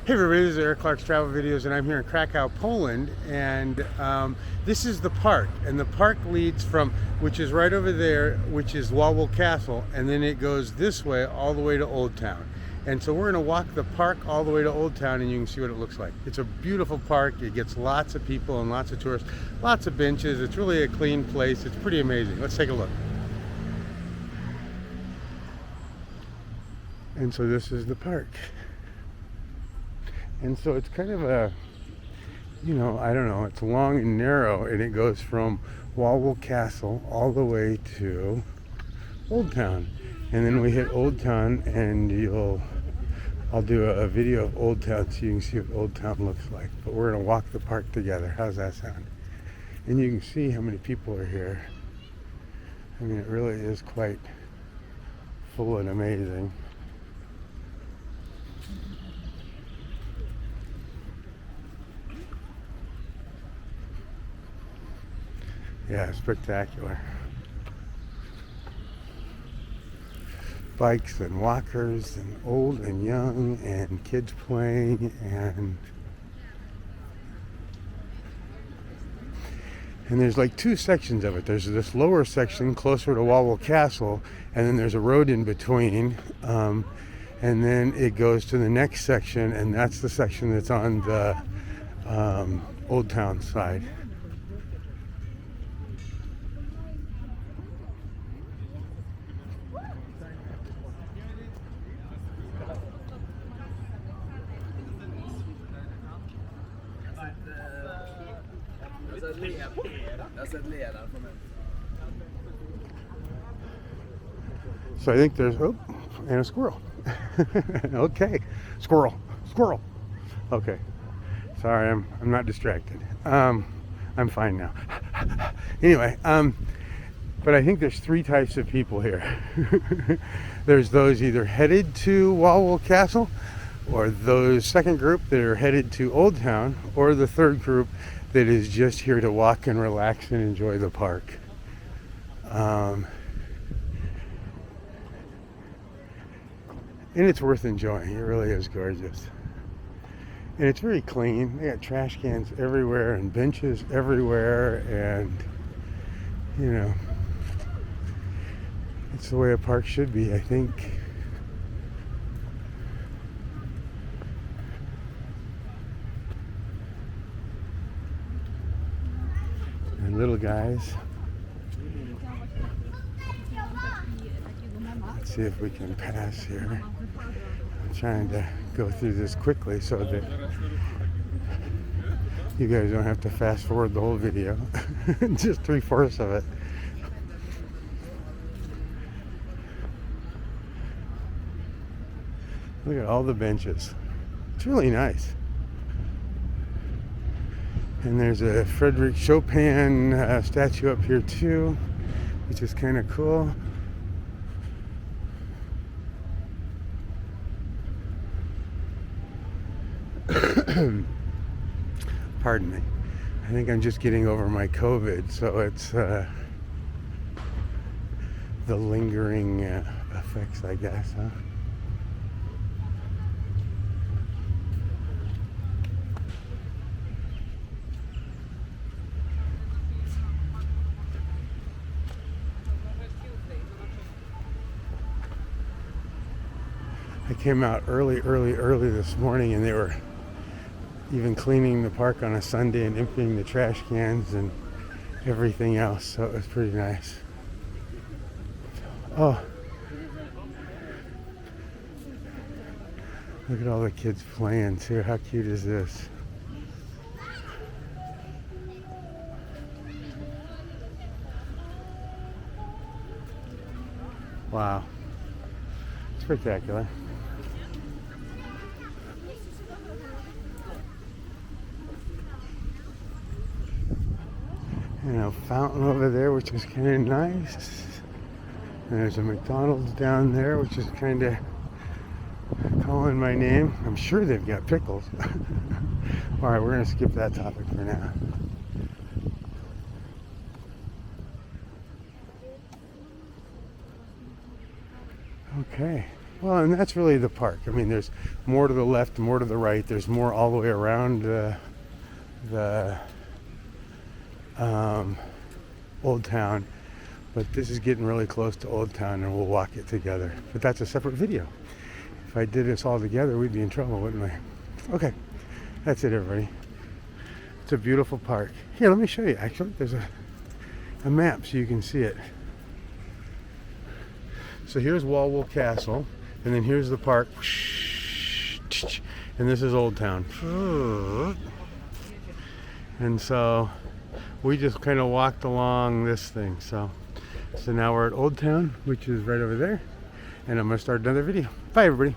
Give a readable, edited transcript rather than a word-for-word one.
Hey everybody, this is Eric Clark's Travel Videos, and I'm here in Krakow, Poland, and this is the park, and the park leads from, which is right over there, which is Wawel Castle, and then it goes this way all the way to Old Town. And so we're going to walk the park all the way to Old Town, and you can see what it looks like. It's a beautiful park. It gets lots of people and lots of tourists, lots of benches. It's really a clean place. It's pretty amazing. Let's take a look. And so this is the park. And so it's kind of a, I don't know, it's long and narrow, and it goes from Wawel Castle all the way to Old Town. And then we hit Old Town, and I'll do a video of Old Town so you can see what Old Town looks like. But we're gonna walk the park together. How's that sound? And you can see how many people are here. I mean, it really is quite full and amazing. Yeah, spectacular. Bikes and walkers and old and young and kids playing, and there's like two sections of it. There's this lower section closer to Wawel Castle, and then there's a road in between, and then it goes to the next section, and that's the section that's on the Old Town side. So I think there's, oh, and a squirrel. Okay, squirrel. Okay, sorry, I'm not distracted. I'm fine now. Anyway, but I think there's three types of people here. There's those either headed to Wawel Castle, or those second group that are headed to Old Town, or the third group that is just here to walk and relax and enjoy the park. And it's worth enjoying. It really is gorgeous. And it's very clean. They got trash cans everywhere and benches everywhere, and it's the way a park should be, I think. And little guys. Let's see if we can pass here. I'm trying to go through this quickly so that you guys don't have to fast forward the whole video. Just 3/4 of it. Look at all the benches. It's really nice. And there's a Frederick Chopin statue up here too, which is kind of cool. Pardon me. I think I'm just getting over my COVID, so it's the lingering effects, I guess, huh? I came out early this morning, and they were even cleaning the park on a Sunday and emptying the trash cans and everything else, so it was pretty nice. Oh, look at all the kids playing too. How cute is this? Wow, spectacular. And a fountain over there, which is kind of nice. And there's a McDonald's down there, which is kind of calling my name. I'm sure they've got pickles. All right, we're going to skip that topic for now. Okay. Well, and that's really the park. I mean, there's more to the left, more to the right. There's more all the way around the Old Town. But this is getting really close to Old Town, and we'll walk it together. But that's a separate video. If I did this all together, we'd be in trouble, wouldn't we? Okay, that's it, everybody. It's a beautiful park. Here, let me show you. Actually, there's a map so you can see it. So here's Walwell Castle, and then here's the park, and this is Old Town. And so we just kind of walked along this thing. So now we're at Old Town, which is right over there, and I'm gonna start another video. Bye, everybody.